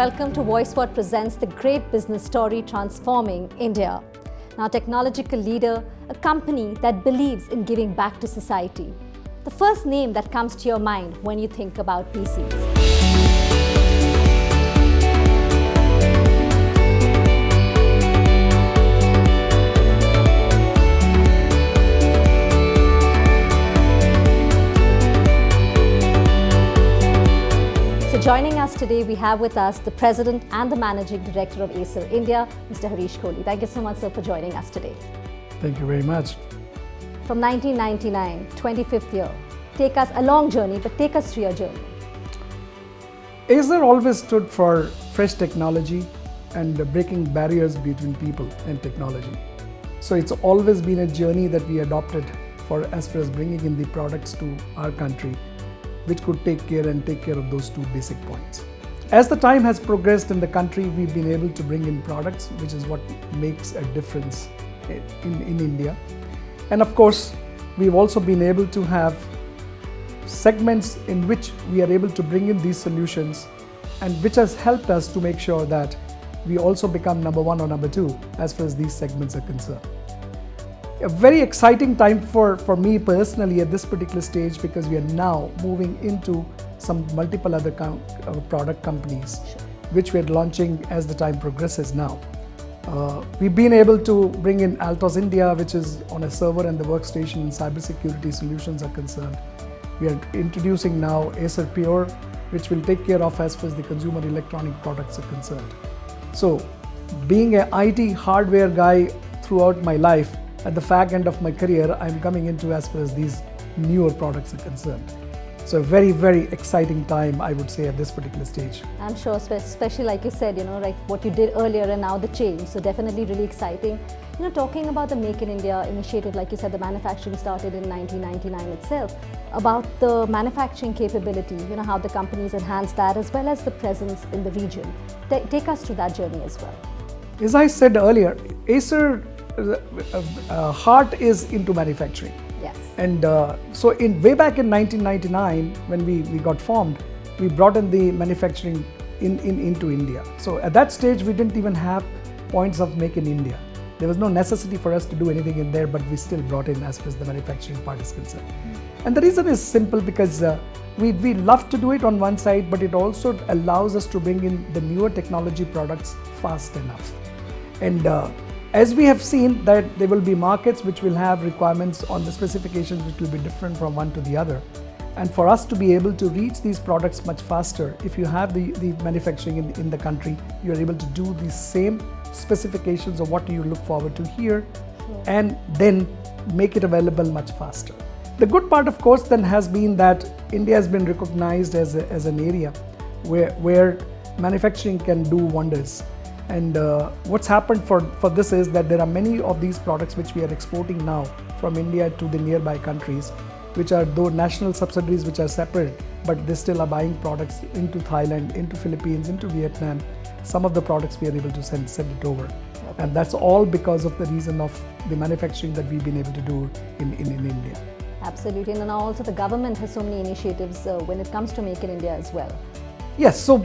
welcome to VoiceWhat presents the great business story transforming India. Now, technological leader, a company that believes in giving back to society. The first name that comes to your mind when you think about PCs. Joining us today, we have with us the President and the Managing Director of Acer India, Mr. Harish Kohli. Thank you so much, sir, for joining us today. Thank you very much. From 1999, 25th year, take us a long journey, but take us through your journey. Acer always stood for fresh technology and breaking barriers between people and technology. So it's always been a journey that we adopted for as far as bringing in the products to our country, which could take care of those two basic points. As the time has progressed in the country, we've been able to bring in products, which is what makes a difference in India. And of course, we've also been able to have segments in which we are able to bring in these solutions, and which has helped us to make sure that we also become number one or number two as far as these segments are concerned. A very exciting time for me personally at this particular stage, because we are now moving into some multiple other product companies, which we're launching as the time progresses now. We've been able to bring in Acer India, which is on a server and the workstation and cybersecurity solutions are concerned. We are introducing now Acer Pure, which will take care of as far as the consumer electronic products are concerned. So, being an IT hardware guy throughout my life, at the fag end of my career, I'm coming into as far as these newer products are concerned. So a very, very exciting time, I would say, at this particular stage. I'm sure, especially like you said, like what you did earlier and now the change. So definitely really exciting. Talking about the Make in India initiative, like you said, the manufacturing started in 1999 itself. About the manufacturing capability, how the companies enhanced that, as well as the presence in the region. Take us through that journey as well. As I said earlier, Acer heart is into manufacturing. Yes. And so way back in 1999, when we got formed, we brought in the manufacturing into India. So at that stage, we didn't even have points of Make in India. There was no necessity for us to do anything in there, but we still brought in as far as the manufacturing part is concerned. And the reason is simple, because we love to do it on one side, but it also allows us to bring in the newer technology products fast enough. And as we have seen that there will be markets which will have requirements on the specifications which will be different from one to the other. And for us to be able to reach these products much faster, if you have the manufacturing in the country, you are able to do the same specifications of what you look forward to here, and then make it available much faster. The good part, of course, then has been that India has been recognized as an area where manufacturing can do wonders. And what's happened for this is that there are many of these products which we are exporting now from India to the nearby countries, which are though national subsidiaries which are separate, but they still are buying products into Thailand, into Philippines, into Vietnam. Some of the products we are able to send it over. Okay. And that's all because of the reason of the manufacturing that we've been able to do in India. Absolutely, and now also the government has so many initiatives when it comes to Make in India as well. Yes, so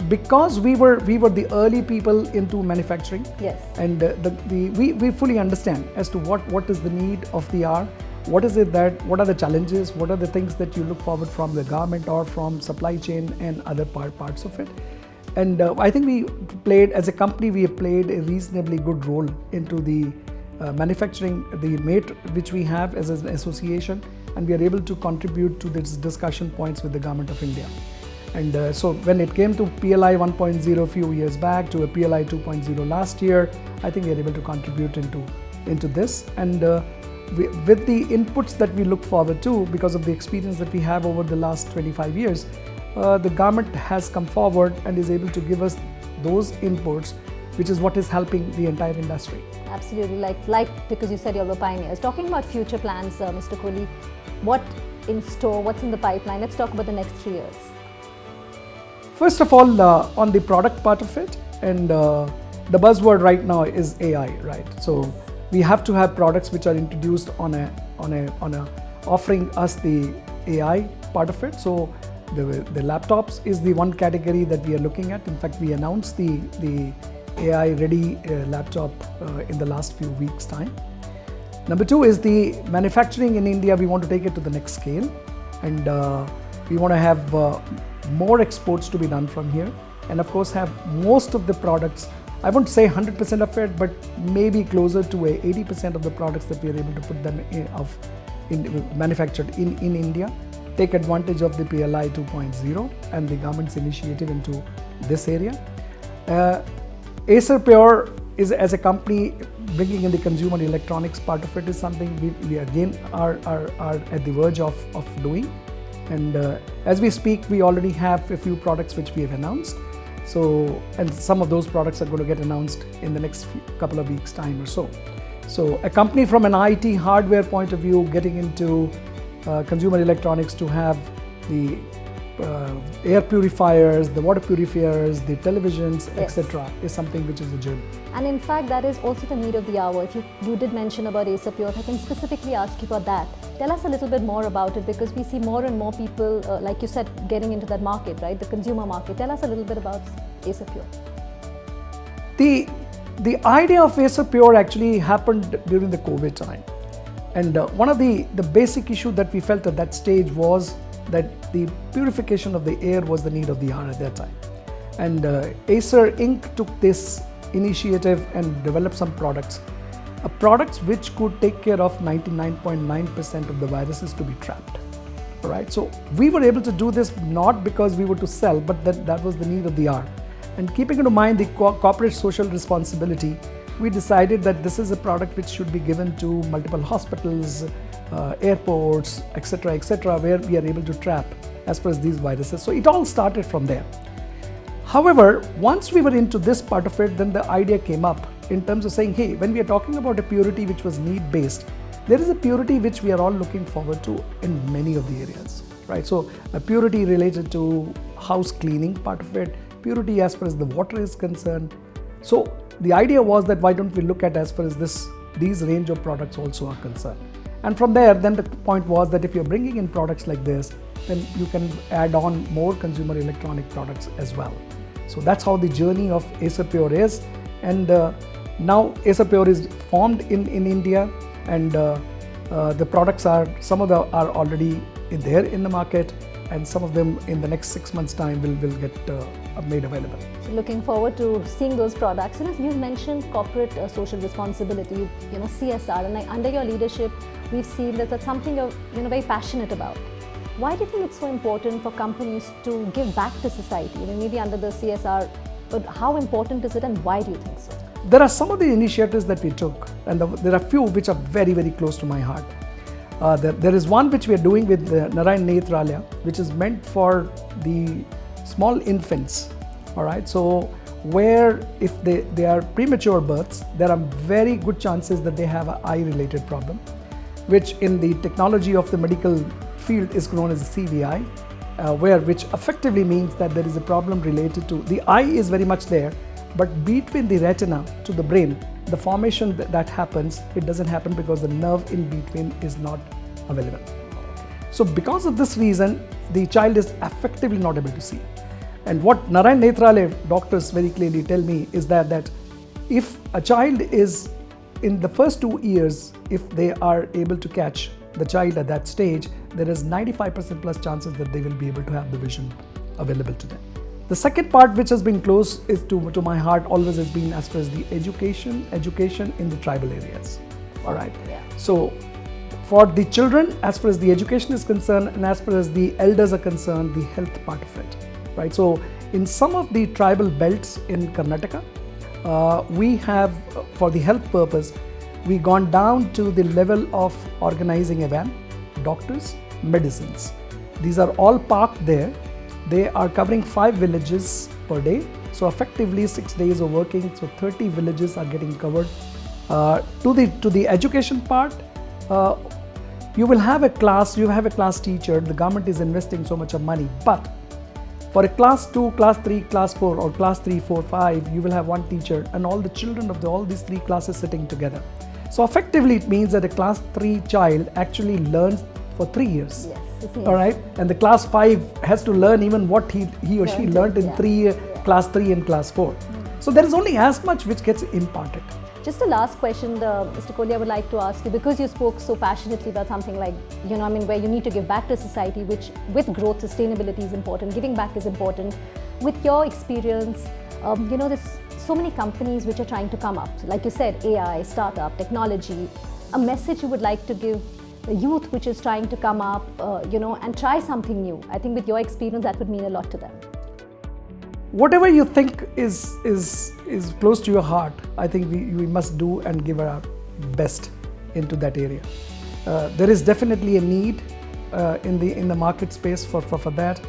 because we were the early people into manufacturing, yes, and we fully understand as to what is the need of the hour, what are the challenges, what are the things that you look forward from the government or from supply chain and other parts of it. And I think we played, as a company, we have played a reasonably good role into the manufacturing, the MATE which we have as an association, and we are able to contribute to this discussion points with the government of India. And so when it came to PLI 1.0 a few years back to a PLI 2.0 last year, I think we are able to contribute into this. And with the inputs that we look forward to, because of the experience that we have over the last 25 years, the government has come forward and is able to give us those inputs, which is what is helping the entire industry. Absolutely, like because you said you're the pioneers. Talking about future plans, Mr. Kohli, what in store, what's in the pipeline? Let's talk about the next 3 years. First of all, on the product part of it, and the buzzword right now is AI, right? So we have to have products which are introduced on a offering us the AI part of it. So the laptops is the one category that we are looking at. In fact, we announced the AI ready laptop in the last few weeks' time. Number two is the manufacturing in India. We want to take it to the next scale, and we want to have more exports to be done from here, and of course have most of the products, I won't say 100% of it, but maybe closer to 80% of the products that we are able to put them manufactured in India, take advantage of the PLI 2.0 and the government's initiative into this area. Acer Pure is, as a company, bringing in the consumer electronics part of it is something we again are at the verge of doing. And as we speak, we already have a few products which we have announced. So, and some of those products are going to get announced in the next couple of weeks' time or so. So, a company from an IT hardware point of view getting into consumer electronics to have the air purifiers, the water purifiers, the televisions, yes, etc., is something which is a journey. And in fact, that is also the need of the hour. If you did mention about Acer Pure, I can specifically ask you about that. Tell us a little bit more about it, because we see more and more people, like you said, getting into that market, right? The consumer market. Tell us a little bit about Acer Pure. The idea of Acer Pure actually happened during the COVID time. And one of the basic issue that we felt at that stage was that the purification of the air was the need of the hour at that time. And Acer Inc. took this initiative and developed some products which could take care of 99.9% of the viruses to be trapped. All right, so we were able to do this not because we were to sell, but that was the need of the hour. And keeping in mind the corporate social responsibility, we decided that this is a product which should be given to multiple hospitals, airports, etc., where we are able to trap as far as these viruses. So it all started from there. However, once we were into this part of it, then the idea came up in terms of saying, hey, when we are talking about a purity which was need-based, there is a purity which we are all looking forward to in many of the areas, right? So a purity related to house cleaning part of it, purity as far as the water is concerned. So the idea was that why don't we look at as far as these range of products also are concerned. And from there, then the point was that if you're bringing in products like this, then you can add on more consumer electronic products as well. So that's how the journey of Acer Pure is. And now Acer Pure is formed in India, and the products some of them are already in the market, and some of them in the next 6 months' time will get made available. So looking forward to seeing those products. You mentioned corporate social responsibility, CSR, and under your leadership, we've seen that that's something you're very passionate about. Why do you think it's so important for companies to give back to society? Maybe under the CSR, but how important is it, and why do you think so? There are some of the initiatives that we took, and there are few which are very, very close to my heart. There is one which we are doing with Narayan Nethralaya, which is meant for the small infants. All right, so where if they are premature births, there are very good chances that they have an eye-related problem, which in the technology of the medical field is known as a CVI, which effectively means that there is a problem related to the eye is very much there, but between the retina to the brain, the formation that happens, it doesn't happen because the nerve in between is not available. So because of this reason, the child is effectively not able to see. And what Narayan Nethralaya doctors very clearly tell me is that if a child is in the first 2 years, if they are able to catch the child at that stage, there is 95% plus chances that they will be able to have the vision available to them. The second part which has been close is to my heart always has been as far as the education in the tribal areas. All right. Yeah. So for the children, as far as the education is concerned, and as far as the elders are concerned, the health part of it, right? So in some of the tribal belts in Karnataka, we have, for the health purpose, we gone down to the level of organizing a van, doctors, medicines. These are all parked there. They are covering 5 villages per day. So effectively 6 days of working, so 30 villages are getting covered. To the education part, you will have a class, teacher, the government is investing so much of money, but for a class 2, class 3, class 4 or class 3, 4, 5, you will have one teacher and all the children of all these 3 classes sitting together. So effectively it means that a class 3 child actually learns for 3 years. Yes, the same. All right, and the class 5 has to learn even what he or she learned in class 3 and class 4. So there is only as much which gets imparted. Just a last question, Mr. Kohli, I would like to ask you, because you spoke so passionately about something like, where you need to give back to society, which with growth, sustainability is important, giving back is important. With your experience, there's so many companies which are trying to come up. Like you said, AI, startup, technology, a message you would like to give the youth which is trying to come up, and try something new. I think with your experience, that would mean a lot to them. Whatever you think is close to your heart, I think we must do and give our best into that area. There is definitely a need in the market space for that.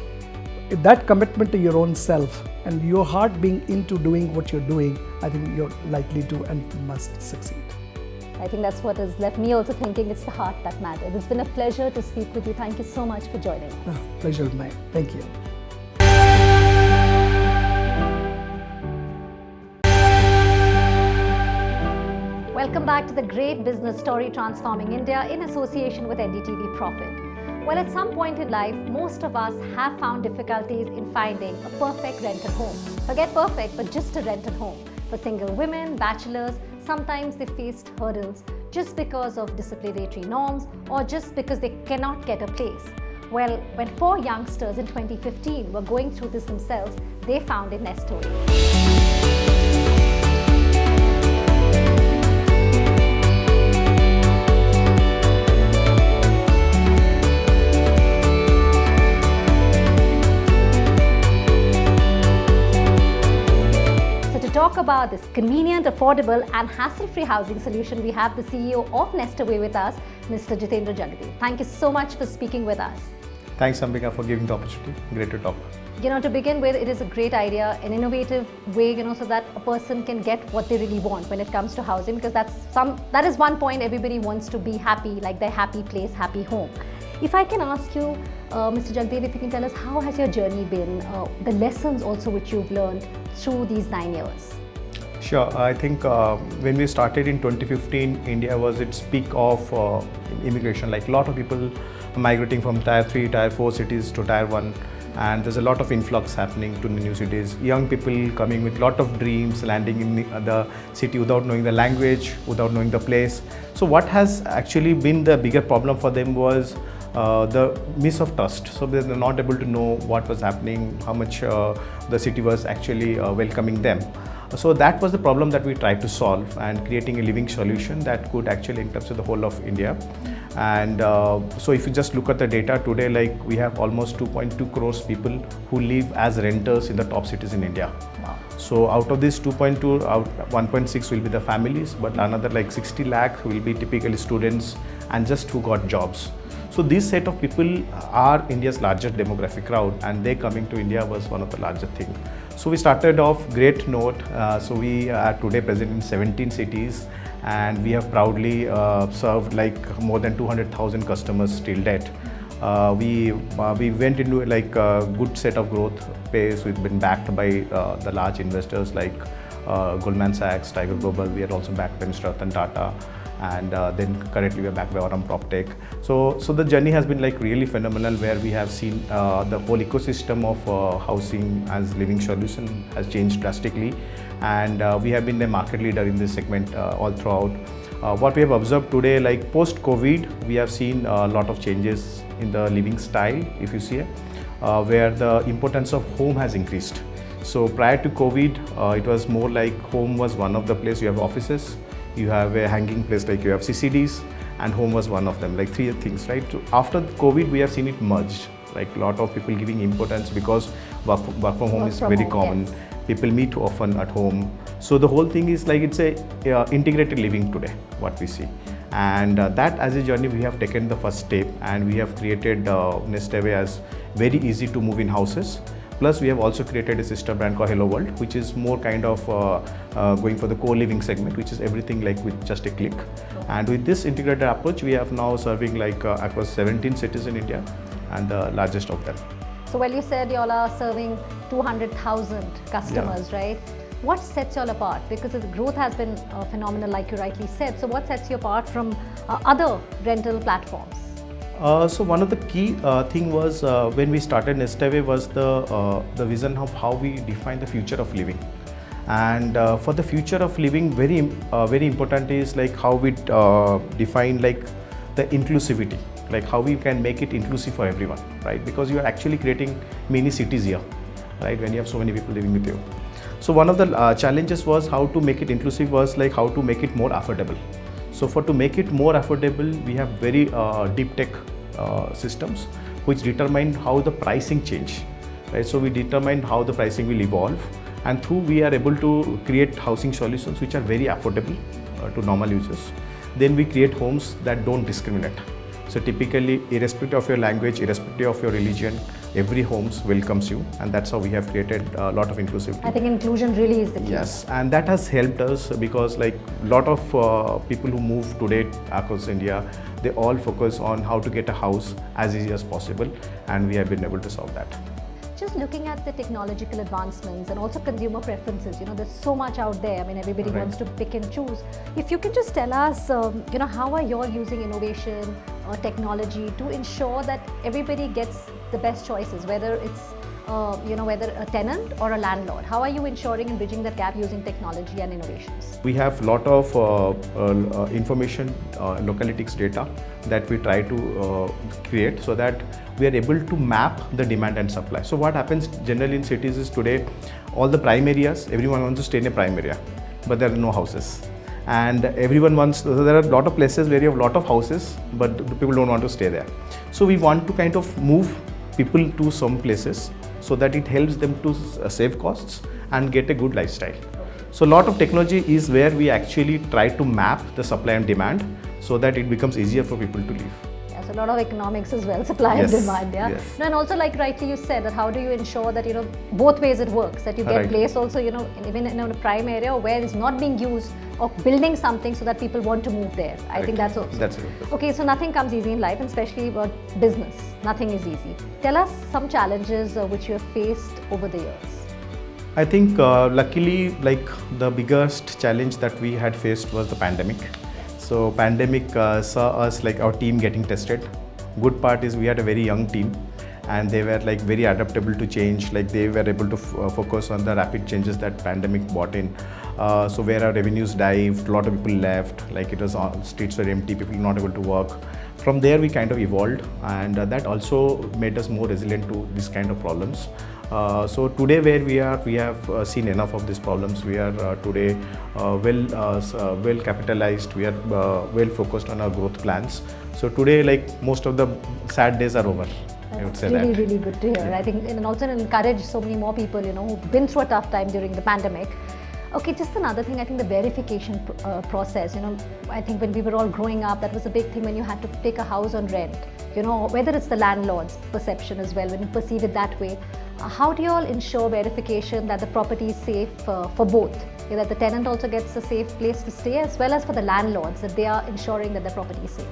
That commitment to your own self and your heart being into doing what you're doing, I think you're likely to and must succeed. I think that's what has left me also thinking it's the heart that matters. It's been a pleasure to speak with you. Thank you so much for joining us. Pleasure of mine. Thank you. Welcome back to the great business story Transforming India in association with NDTV Profit. Well, at some point in life, most of us have found difficulties in finding a perfect rented home. Forget perfect, but just a rented home. For single women, bachelors, sometimes they faced hurdles just because of disciplinary norms or just because they cannot get a place. Well, when 4 youngsters in 2015 were going through this themselves, they found in Nestaway. Talk about this convenient, affordable and hassle-free housing solution, we have the CEO of Nestaway with us, Mr. Jitendra Jagdeep. Thank you so much for speaking with us. Thanks, Ambika, for giving the opportunity. Great to talk. To begin with, it is a great idea, an innovative way, so that a person can get what they really want when it comes to housing, because that is one point. Everybody wants to be happy, like their happy place, happy home. If I can ask you, Mr. Jagdeep, if you can tell us how has your journey been, the lessons also which you've learned through these 9 years? Sure. I think when we started in 2015, India was its peak of immigration. Like a lot of people migrating from Tier 3, Tier 4 cities to Tier 1. And there's a lot of influx happening to the new cities. Young people coming with a lot of dreams, landing in the city without knowing the language, without knowing the place. So what has actually been the bigger problem for them was the miss of trust. So they were not able to know what was happening, how much the city was actually welcoming them. So that was the problem that we tried to solve, and creating a living solution that could actually encapsulate the whole of India. And so if you just look at the data today, like we have almost 2.2 crores people who live as renters in the top cities in India. Wow. So out of this 2.2, 1.6 will be the families, but another like 60 lakh will be typically students and just who got jobs. So this set of people are India's largest demographic crowd, and they coming to India was one of the largest things. So we started off great note. So we are today present in 17 cities, and we have proudly served like more than 200,000 customers till date. We went into like a good set of growth pace. We've been backed by the large investors like Goldman Sachs, Tiger Global. We are also backed by Mr. Ratan Tata. And then currently we are backed by Aurum PropTech. So the journey has been like really phenomenal, where we have seen the whole ecosystem of housing as living solution has changed drastically, and we have been the market leader in this segment all throughout. What we have observed today, like post-COVID, we have seen a lot of changes in the living style, if you see it, where the importance of home has increased. So prior to COVID, it was more like home was one of the places. You have offices, you have a hanging place like you have CCDs, and home was one of them, like 3 things, right? So after COVID, we have seen it merged, like a lot of people giving importance because work from home is very common. Yes. People meet often at home. So the whole thing is like it's a integrated living today, what we see. And that as a journey, we have taken the first step, and we have created Nestaway as very easy to move in houses. Plus, we have also created a sister brand called Hello World, which is more kind of going for the co-living segment, which is everything like with just a click. And with this integrated approach, we are now serving like across 17 cities in India, and the largest of them. So, well, you said you all are serving 200,000 customers, right? What sets you all apart? Because the growth has been phenomenal, like you rightly said. So, what sets you apart from other rental platforms? So one of the key thing was when we started Nestaway was the vision of how we define the future of living. And for the future of living, very important is like how we define like the inclusivity, like how we can make it inclusive for everyone, right? Because you are actually creating mini cities here, right? When you have so many people living with you. So one of the challenges was how to make it inclusive was like how to make it more affordable. So to make it more affordable, we have very deep tech systems which determine how the pricing change, right? So we determine how the pricing will evolve, and through we are able to create housing solutions which are very affordable to normal users. Then we create homes that don't discriminate. So typically, irrespective of your language, irrespective of your religion, every homes welcomes you, and that's how we have created a lot of inclusivity. I think inclusion really is the key. Yes, and that has helped us because like a lot of people who move today across India, they all focus on how to get a house as easy as possible, and we have been able to solve that. Just looking at the technological advancements and also consumer preferences, there's so much out there. I mean, everybody wants to pick and choose. If you can just tell us, how are you all using innovation or technology to ensure that everybody gets the best choices, whether it's whether a tenant or a landlord? How are you ensuring and bridging that gap using technology and innovations? We have a lot of information, localytics data that we try to create so that we are able to map the demand and supply. So what happens generally in cities is today, all the prime areas, everyone wants to stay in a prime area, but there are no houses. And everyone wants, so there are a lot of places where you have a lot of houses, but the people don't want to stay there. So we want to kind of move people to some places so that it helps them to save costs and get a good lifestyle. So a lot of technology is where we actually try to map the supply and demand so that it becomes easier for people to live. Yes, a lot of economics as well, supply and demand. Yeah. Yes. And also, like rightly you said, that how do you ensure that both ways it works, that you get place also even in a prime area where it's not being used, or building something so that people want to move there. I think that's also. That's it. Okay, so nothing comes easy in life, and especially about business. Nothing is easy. Tell us some challenges which you have faced over the years. I think luckily, like the biggest challenge that we had faced was the pandemic. So pandemic saw us, like our team getting tested. Good part is we had a very young team, and they were like very adaptable to change. Like they were able to focus on the rapid changes that pandemic brought in. So where our revenues dived, a lot of people left, like it was streets were empty, people not able to work. From there we kind of evolved, and that also made us more resilient to this kind of problems. So today where we are, we have seen enough of these problems. We are today well capitalized. We are well focused on our growth plans. So today, like most of the sad days are over. I would say really, really good to hear. I think, and also encourage so many more people, who've been through a tough time during the pandemic. Okay, just another thing, I think the verification process, I think when we were all growing up, that was a big thing when you had to take a house on rent, whether it's the landlord's perception as well, when you perceive it that way. How do you all ensure verification that the property is safe for both? That the tenant also gets a safe place to stay, as well as for the landlords, that they are ensuring that the property is safe?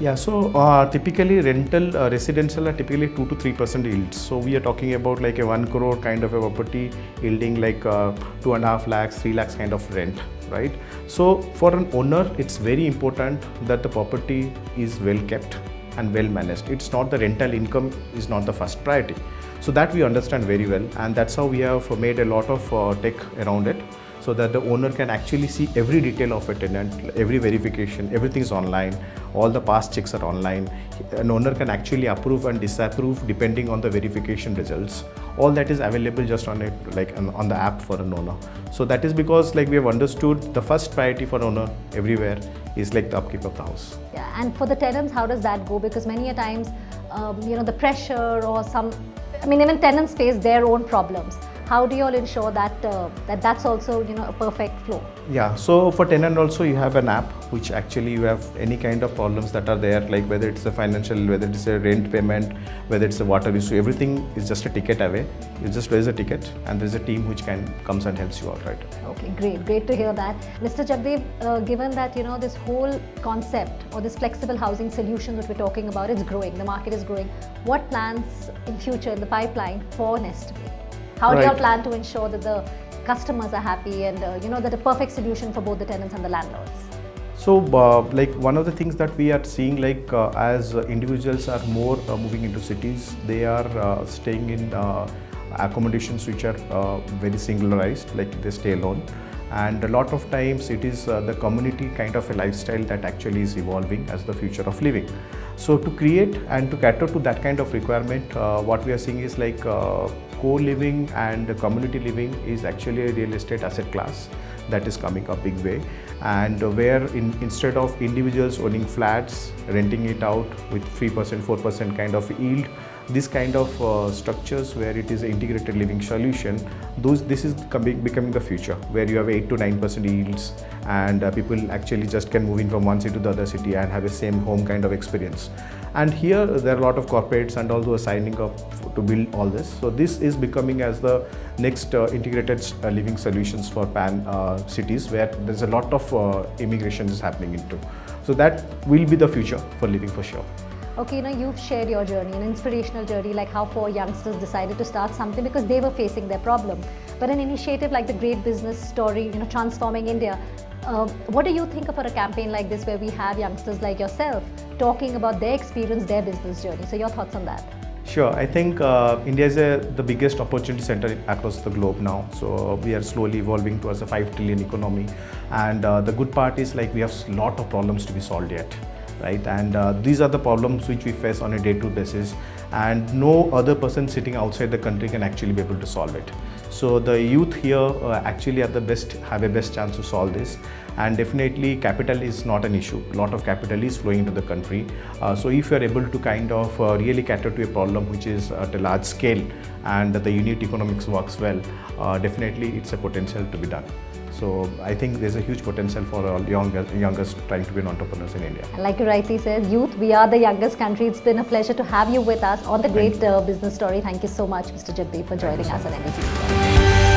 Yeah, so typically rental residential are typically 2 to 3% yields. So we are talking about like a 1 crore kind of a property yielding like 2.5 lakhs, 3 lakhs kind of rent, right? So for an owner, it's very important that the property is well kept and well managed. It's not the rental income is not the first priority. So that we understand very well, and that's how we have made a lot of tech around it, so that the owner can actually see every detail of a tenant, every verification, everything is online, all the past checks are online. An owner can actually approve and disapprove depending on the verification results. All that is available just on on the app for an owner. So that is because like we have understood the first priority for owner everywhere is like the upkeep of the house. Yeah, and for the tenants, how does that go? Because many a times, the pressure or even tenants face their own problems. How do you all ensure that that's also a perfect flow? Yeah, so for tenant also you have an app which actually you have any kind of problems that are there, like whether it's a financial, whether it's a rent payment, whether it's a water issue, everything is just a ticket away. You just raise a ticket and there's a team which comes and helps you out, right? Okay, great to hear that. Mr. Jagdev, given that this whole concept or this flexible housing solution that we're talking about is growing, the market is growing, what plans in future in the pipeline for Nestaway? How do you plan to ensure that the customers are happy and that a perfect solution for both the tenants and the landlords? So, like one of the things that we are seeing, like as individuals are more moving into cities, they are staying in accommodations which are very singularized, like they stay alone. And a lot of times it is the community kind of a lifestyle that actually is evolving as the future of living. So to create and to cater to that kind of requirement, what we are seeing is like co-living and community living is actually a real estate asset class that is coming up big way, and where instead of individuals owning flats, renting it out with 3%, 4% kind of yield, this kind of structures where it is an integrated living solution, this is becoming the future, where you have 8 to 9% yields, and people actually just can move in from one city to the other city and have a same home kind of experience. And here there are a lot of corporates and also signing up to build all this. So this is becoming as the next integrated living solutions for pan cities, where there's a lot of immigration is happening into. So that will be the future for living for sure. Okay, you've shared your journey, an inspirational journey, like how 4 youngsters decided to start something because they were facing their problem. But an initiative like the Great Business Story, transforming India, what do you think about a campaign like this where we have youngsters like yourself talking about their experience, their business journey? So your thoughts on that? Sure, I think India is the biggest opportunity center across the globe now. So we are slowly evolving towards a 5 trillion economy, and the good part is like we have a lot of problems to be solved yet. Right, and these are the problems which we face on a day-to-day basis, and no other person sitting outside the country can actually be able to solve it. So the youth here actually have a best chance to solve this, and definitely capital is not an issue. A lot of capital is flowing into the country. So if you are able to kind of really cater to a problem which is at a large scale and the unit economics works well, definitely it's a potential to be done. So I think there's a huge potential for all youngest trying to be entrepreneurs in India. Like you rightly said, youth, we are the youngest country. It's been a pleasure to have you with us on the Great Business Story. Thank you so much, Mr. Jagdeep, for joining us on NDTV.